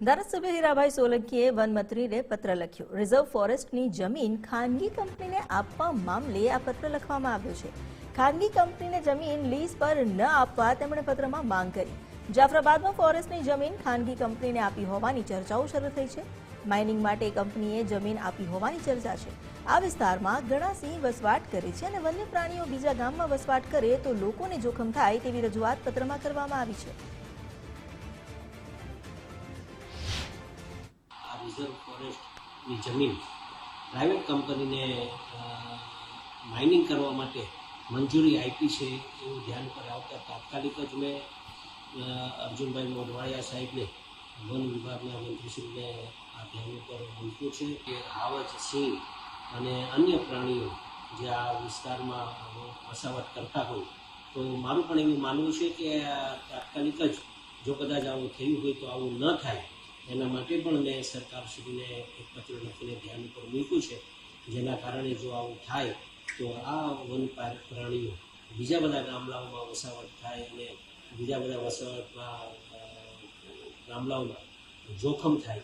ધારાસભ્ય હીરાભાઈ સોલંકીએ વનમંત્રીને પત્ર લખ્યો। રિઝર્વ ફોરેસ્ટની જમીન ખાનગી કંપનીને આપવા મામલે આ પત્ર લખવામાં આવ્યો છે। ખાનગી કંપનીને જમીન લીઝ પર ન આપવા તેમણે પત્રમાં માંગ કરી। જાફરાબાદમાં ફોરેસ્ટની જમીન ખાનગી કંપનીને આપી હોવાની ચર્ચાઓ શરૂ થઈ છે। માઇનિંગ માટે કંપનીએ જમીન આપી હોવાની ચર્ચા છે। આ વિસ્તારમાં ઘણા સિંહ વસવાટ કરે છે અને વન્ય પ્રાણીઓ બીજા ગામમાં વસવાટ કરે તો લોકોને જોખમ થાય તેવી રજૂઆત પત્રમાં કરવામાં આવી છે। रिजर्व फॉरेस्ट की जमीन प्राइवेट कंपनी ने माइनिंग करवा माटे मंजूरी आपी है एवं ध्यान पर आवता तात्कालिक ज मैं अर्जुन भाई मोढवाडिया साहेब ने वन विभाग मंत्रीश्री ने आ ध्यान पर मूक्यु है कि आवज सिंह अने अन्य प्राणीओ जे आ विस्तार में वसावट करता हो तो मारू पण एवुं मानवुं छे कि तात्कालिक ज जो कदाच आवुं थयुं होय तो आवुं न थाय एना माटे पण मैं सरकारश्रीने एक पत्र लखीने ध्यान पर मूक्युं छे जेना कारणे जो आवुं थाय तो आ वन प्राणीओ बीजा बधा गामडाओमां वसावट थाय अने बीजा बधा वसावटमां गामडाओमां जोखम थाय।